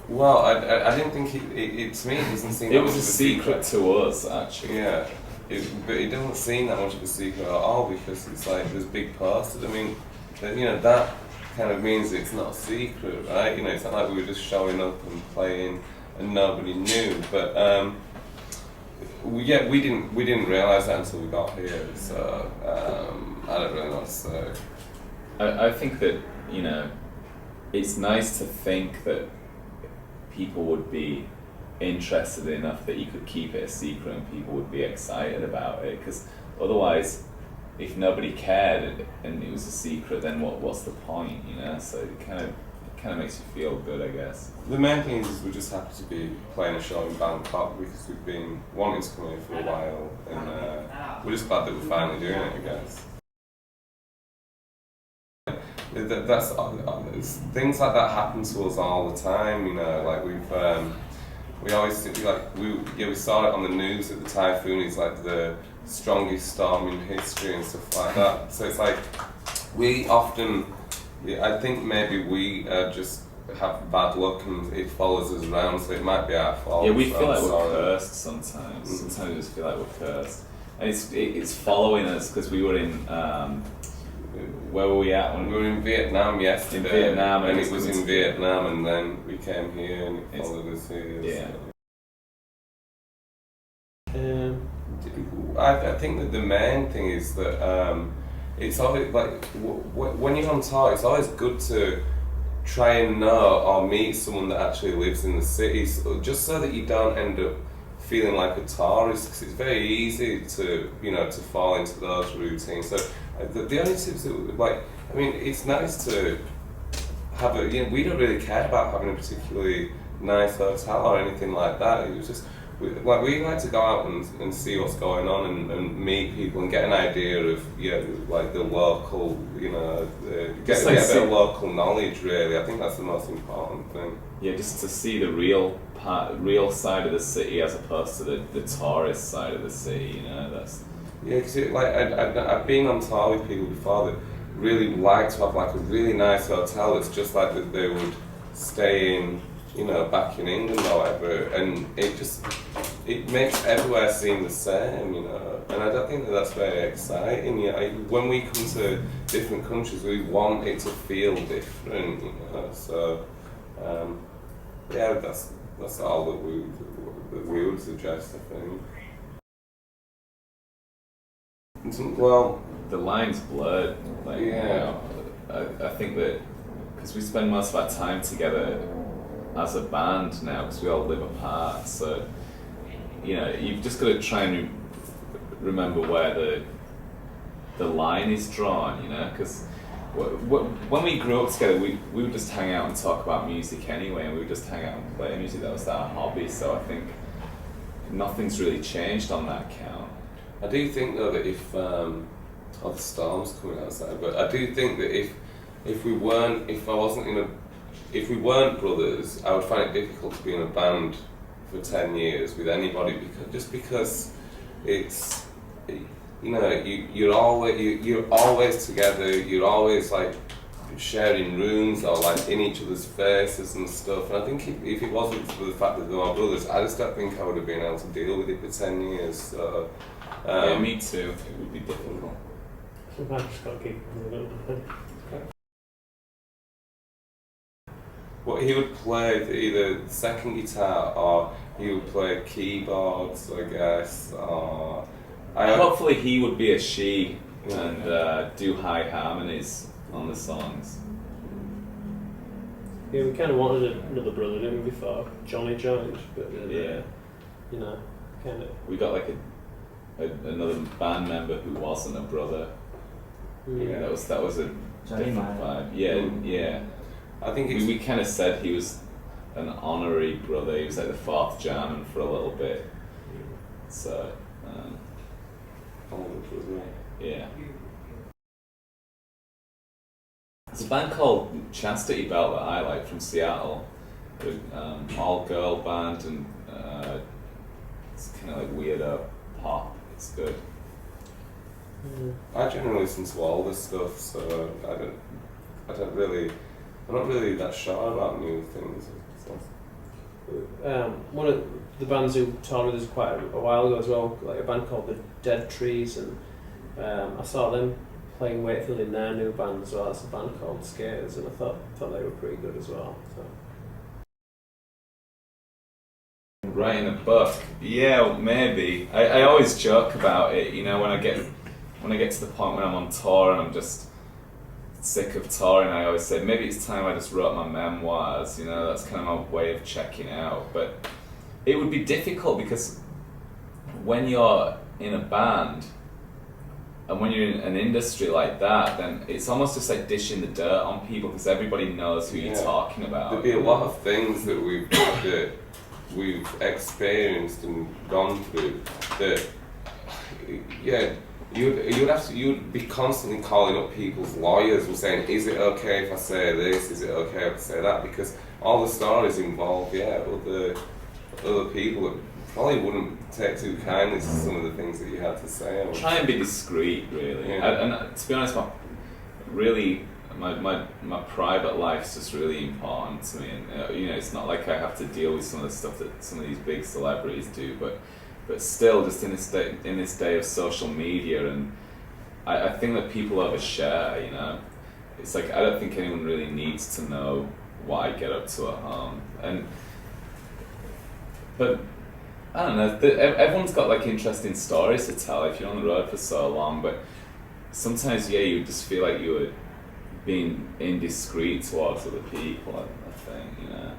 Well, I didn't think it to me it doesn't seem It that was much a of a secret to us, actually. Yeah, but it doesn't seem that much of a secret at all because it's like there's big posters. I mean, that kind of means it's not a secret, right? It's not like we were just showing up and playing and nobody knew. But we didn't realise that until we got here. So I don't really know what to say. I think that, it's nice to think that people would be interested enough that you could keep it a secret and people would be excited about it, because otherwise, if nobody cared and it was a secret, then what's the point, So it kind of makes you feel good, I guess. The main thing is we're just happy to be playing a show in Bangkok because we've been wanting to come here for a while, and we're just glad that we're finally doing it, I guess. That's things like that happen to us all the time, like we always think, like we saw it on the news that the typhoon is like the strongest storm in history and stuff like that. So it's like we often, I think maybe we just have bad luck and it follows us around, so it might be our fault. Yeah, we feel like we're cursed sometimes. Sometimes we just feel like we're cursed, and it's following us because we were in. Where were we at? We were in Vietnam yesterday. In Vietnam, and it was in Vietnam, and then we came here and it followed us here. Yeah. I think that the main thing is that it's always like when you're on tour, it's always good to try and know or meet someone that actually lives in the city, just so that you don't end up feeling like a tourist, because it's very easy to to fall into those routines. So the only tips that, it's nice to have we don't really care about having a particularly nice hotel or anything like that. It was just we like to go out and see what's going on and meet people and get an idea of the local get a bit of local knowledge. Really, I think that's the most important thing. Yeah, just to see the real side of the city as opposed to the tourist side of the city. That's. Yeah, because I've been on tour with people before that really like to have like a really nice hotel that's just like that they would stay in, back in England or whatever, and it makes everywhere seem the same, and I don't think that's very exciting. When we come to different countries, we want it to feel different, so that's all that we would suggest, I think. Well, the line's blurred. I think that because we spend most of our time together as a band now, because we all live apart. So you've just got to try and remember where the line is drawn. Because when we grew up together, we would just hang out and talk about music anyway, and we would just hang out and play music. That was our hobby. So I think nothing's really changed on that count. I do think though that if the storm's coming outside, but I do think that if we weren't brothers, I would find it difficult to be in a band for 10 years with anybody, because it's you're always together, you're always like sharing rooms or like in each other's faces and stuff, and I think if it wasn't for the fact that they were brothers, I just don't think I would have been able to deal with it for 10 years. So yeah, me too. It would be difficult. Sometimes just got to keep it a little bit. Well, he would play either second guitar or he would play keyboards, I guess. Or hopefully he would be a she and do high harmonies on the songs. Yeah, we kind of wanted another brother, didn't we, before Johnny joined, but kind of. We got like another band member who wasn't a brother. Yeah, that was a Johnny different vibe. Yeah. I think we kind of said he was an honorary brother. He was like the fourth German for a little bit. So, yeah. There's a band called Chastity Belt that I like from Seattle. All girl band, and it's kind of like weirdo pop. It's good. I generally listen to all this stuff, so I'm not really that sure about new things. So. one of the bands who toured with us quite a while ago as well, like a band called the Dead Trees, and I saw them playing Wakefield in their new band as well. It's a band called Skaters, and I thought they were pretty good as well. So. Writing a book, yeah, maybe. I always joke about it, you know, when I get to the point when I'm on tour and I'm just sick of touring, I always say maybe it's time I just wrote my memoirs, you know, that's kind of my way of checking out. But it would be difficult because when you're in a band and when you're in an industry like that, then it's almost just like dishing the dirt on people because everybody knows who you're talking about. There'd be a lot of things that we've experienced and gone through that, yeah, you'd be constantly calling up people's lawyers and saying, is it okay if I say this, is it okay if I say that, because all the stories involve other people that probably wouldn't take too kindly to some of the things that you had to say. Try and be discreet, really. Yeah. And to be honest, my private life's just really important to me, and you know, it's not like I have to deal with some of the stuff that some of these big celebrities do, but still, just in this day of social media, and I think that people overshare, you know. It's like, I don't think anyone really needs to know what I get up to at home, but I don't know, everyone's got like interesting stories to tell if you're on the road for so long, but sometimes, yeah, you just feel like you were being indiscreet towards other people, I think, you know.